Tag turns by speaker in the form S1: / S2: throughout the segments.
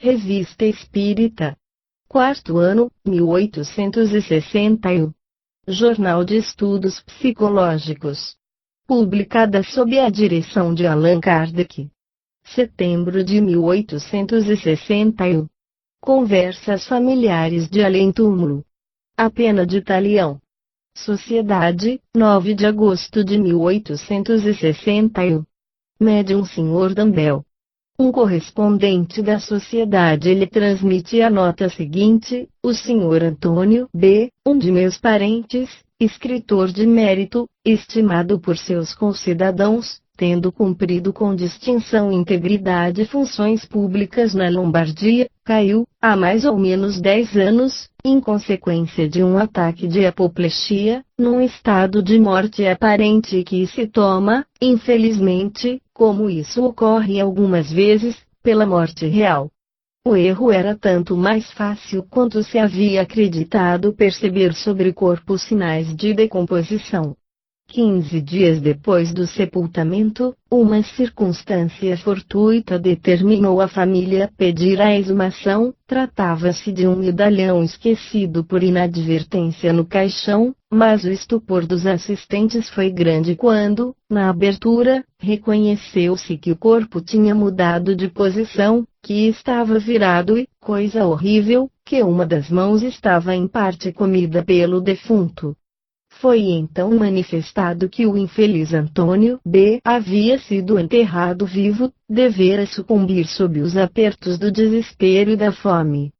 S1: Revista Espírita. Quarto ano, 1861. Jornal de Estudos Psicológicos. Publicada sob a direção de Allan Kardec. Setembro de 1861. Conversas familiares de além-túmulo. A pena de Talião. Sociedade, 9 de agosto de 1861. Médium Sr. Dambel. Um correspondente da sociedade lhe transmite a nota seguinte: o Sr. Antônio B., um de meus parentes, escritor de mérito, estimado por seus concidadãos, tendo cumprido com distinção e integridade funções públicas na Lombardia, caiu, há mais ou menos 10 anos, em consequência de um ataque de apoplexia, num estado de morte aparente que se toma, infelizmente, como isso ocorre algumas vezes, pela morte real. O erro era tanto mais fácil quanto se havia acreditado perceber sobre o corpo sinais de decomposição. 15 dias depois do sepultamento, uma circunstância fortuita determinou a família a pedir a exumação. Tratava-se de um medalhão esquecido por inadvertência no caixão, mas o estupor dos assistentes foi grande quando, na abertura, reconheceu-se que o corpo tinha mudado de posição, que estava virado e, coisa horrível, que uma das mãos estava em parte comida pelo defunto. Foi então manifestado que o infeliz Antônio B. havia sido enterrado vivo, devera sucumbir sob os apertos do desespero e da fome.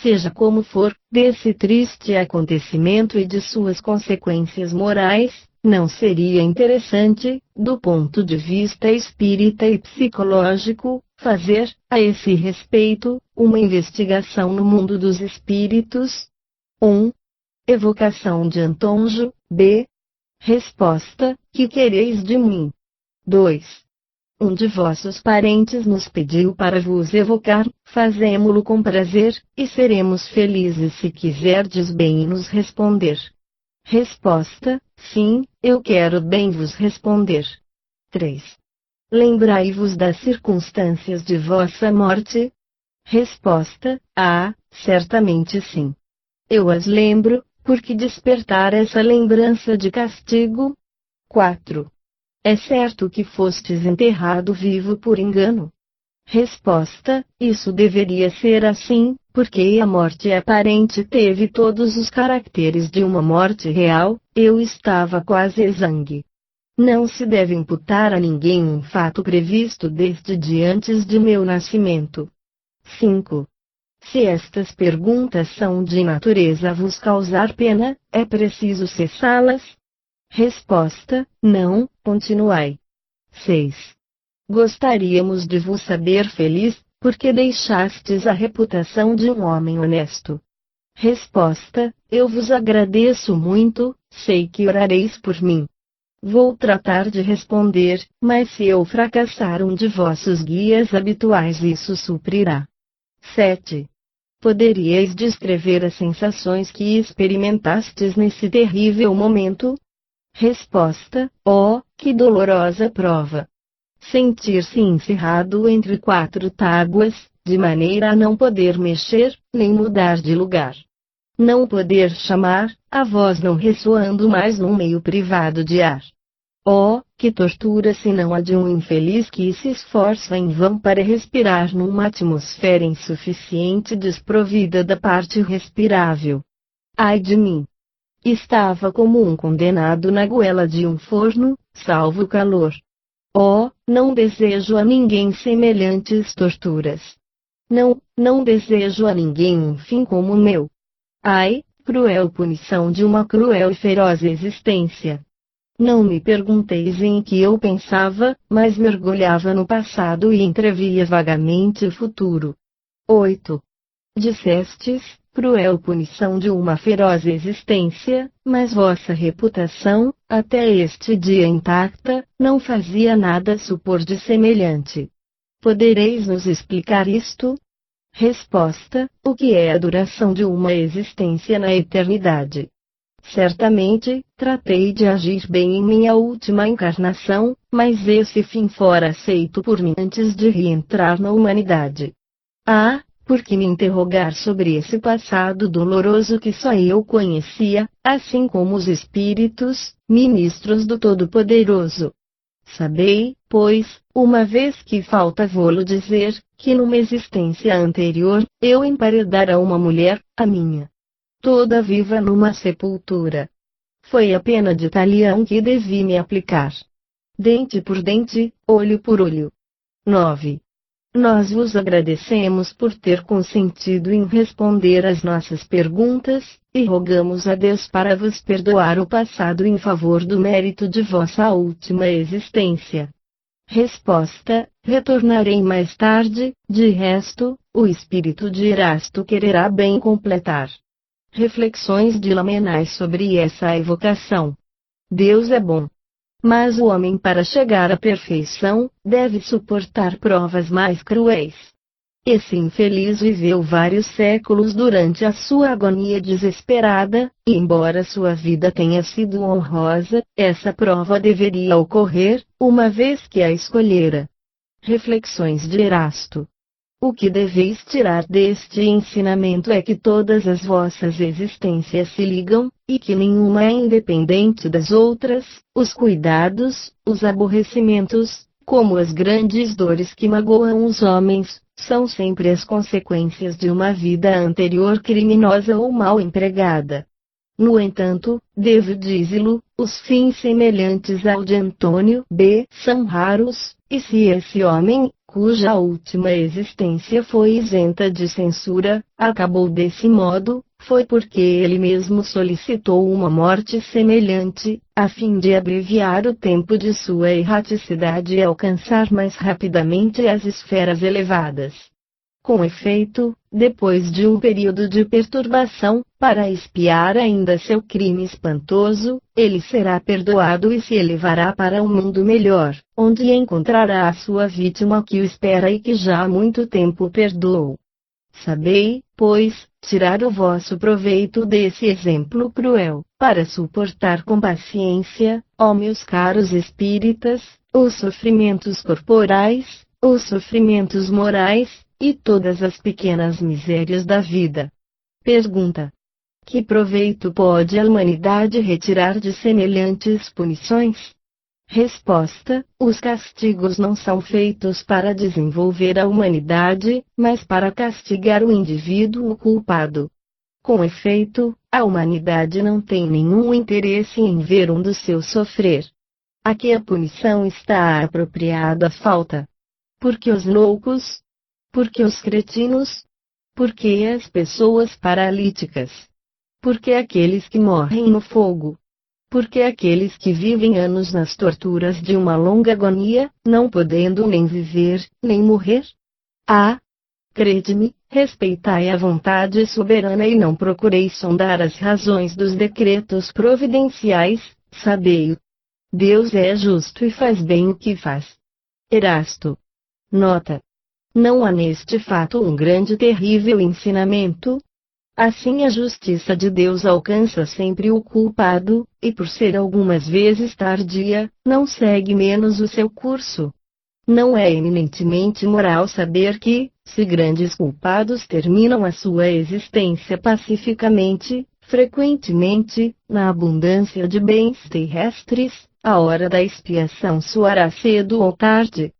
S1: Seja como for, desse triste acontecimento e de suas consequências morais, não seria interessante, do ponto de vista espírita e psicológico, fazer, a esse respeito, uma investigação no mundo dos espíritos? 1. Evocação de Antonjo B. Resposta: que quereis de mim? 2. Um de vossos parentes nos pediu para vos evocar, fazemo-lo com prazer, e seremos felizes se quiserdes bem nos responder. Resposta: sim, eu quero bem vos responder. 3. Lembrai-vos das circunstâncias de vossa morte? Resposta: certamente sim. Eu as lembro, porque despertar essa lembrança de castigo? 4. É certo que fostes enterrado vivo por engano? Resposta: isso deveria ser assim, porque a morte aparente teve todos os caracteres de uma morte real. Eu estava quase exangue. Não se deve imputar a ninguém um fato previsto desde antes de meu nascimento. 5. Se estas perguntas são de natureza a vos causar pena, é preciso cessá-las? Resposta: não, continuai. 6. Gostaríamos de vos saber feliz, porque deixastes a reputação de um homem honesto. Resposta: eu vos agradeço muito, sei que orareis por mim. Vou tratar de responder, mas se eu fracassar um de vossos guias habituais isso suprirá. 7. Poderíeis descrever as sensações que experimentastes nesse terrível momento? Resposta: oh, que dolorosa prova! Sentir-se encerrado entre 4 tábuas, de maneira a não poder mexer, nem mudar de lugar. Não poder chamar, a voz não ressoando mais num meio privado de ar. Oh, que tortura senão a de um infeliz que se esforça em vão para respirar numa atmosfera insuficiente desprovida da parte respirável. Ai de mim! Estava como um condenado na goela de um forno, salvo o calor. Oh, não desejo a ninguém semelhantes torturas. Não desejo a ninguém um fim como o meu. Ai, cruel punição de uma cruel e feroz existência! Não me pergunteis em que eu pensava, mas mergulhava no passado e entrevia vagamente o futuro. 8. Dissestes, cruel punição de uma feroz existência, mas vossa reputação, até este dia intacta, não fazia nada supor de semelhante. Podereis nos explicar isto? Resposta: o que é a duração de uma existência na eternidade? Certamente, tratei de agir bem em minha última encarnação, mas esse fim fora aceito por mim antes de reentrar na humanidade. Por que me interrogar sobre esse passado doloroso que só eu conhecia, assim como os espíritos, ministros do Todo-Poderoso? Sabei, pois, uma vez que falta vou-lo dizer, que numa existência anterior, eu emparedara uma mulher, a minha, toda viva numa sepultura. Foi a pena de talião que devi me aplicar. Dente por dente, olho por olho. 9. Nós vos agradecemos por ter consentido em responder às nossas perguntas, e rogamos a Deus para vos perdoar o passado em favor do mérito de vossa última existência. Resposta: retornarei mais tarde, de resto, o espírito de Erasto quererá bem completar. Reflexões de Lamennais sobre essa evocação. Deus é bom. Mas o homem, para chegar à perfeição, deve suportar provas mais cruéis. Esse infeliz viveu vários séculos durante a sua agonia desesperada, e embora sua vida tenha sido honrosa, essa prova deveria ocorrer, uma vez que a escolhera. Reflexões de Erasto. O que deveis tirar deste ensinamento é que todas as vossas existências se ligam, e que nenhuma é independente das outras, os cuidados, os aborrecimentos, como as grandes dores que magoam os homens, são sempre as consequências de uma vida anterior criminosa ou mal empregada. No entanto, devo dizer-lo, os fins semelhantes ao de Antônio B. são raros, e se esse homem, cuja última existência foi isenta de censura, acabou desse modo, foi porque ele mesmo solicitou uma morte semelhante, a fim de abreviar o tempo de sua erraticidade e alcançar mais rapidamente as esferas elevadas. Com efeito, depois de um período de perturbação, para expiar ainda seu crime espantoso, ele será perdoado e se elevará para um mundo melhor, onde encontrará a sua vítima que o espera e que já há muito tempo perdoou. Sabei, pois, tirar o vosso proveito desse exemplo cruel, para suportar com paciência, ó meus caros espíritas, os sofrimentos corporais, os sofrimentos morais, e todas as pequenas misérias da vida. Pergunta: que proveito pode a humanidade retirar de semelhantes punições? Resposta: os castigos não são feitos para desenvolver a humanidade, mas para castigar o indivíduo culpado. Com efeito, a humanidade não tem nenhum interesse em ver um dos seus sofrer. A que a punição está apropriada falta. Porque os loucos? Porque os cretinos? Porque as pessoas paralíticas? Porque aqueles que morrem no fogo? Porque aqueles que vivem anos nas torturas de uma longa agonia, não podendo nem viver, nem morrer? Ah! Crede-me, respeitai a vontade soberana e não procureis sondar as razões dos decretos providenciais, sabei-o. Deus é justo e faz bem o que faz. Erasto. Nota: não há neste fato um grande e terrível ensinamento? Assim a justiça de Deus alcança sempre o culpado, e por ser algumas vezes tardia, não segue menos o seu curso. Não é eminentemente moral saber que, se grandes culpados terminam a sua existência pacificamente, frequentemente, na abundância de bens terrestres, a hora da expiação soará cedo ou tarde.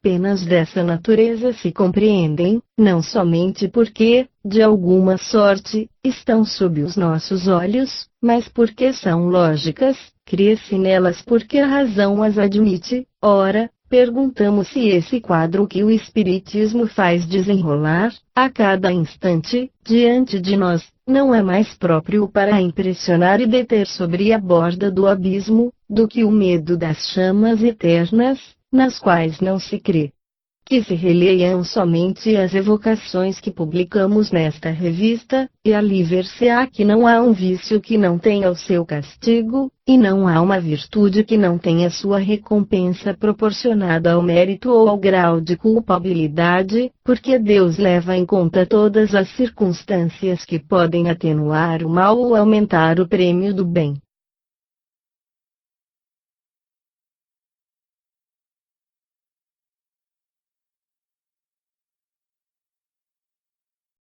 S1: Penas dessa natureza se compreendem, não somente porque, de alguma sorte, estão sob os nossos olhos, mas porque são lógicas, crê-se nelas porque a razão as admite. Ora, perguntamos se esse quadro que o Espiritismo faz desenrolar, a cada instante, diante de nós, não é mais próprio para impressionar e deter sobre a borda do abismo, do que o medo das chamas eternas, nas quais não se crê. Que se releiam somente as evocações que publicamos nesta revista, e ali ver-se-á que não há um vício que não tenha o seu castigo, e não há uma virtude que não tenha sua recompensa proporcionada ao mérito ou ao grau de culpabilidade, porque Deus leva em conta todas as circunstâncias que podem atenuar o mal ou aumentar o prêmio do bem.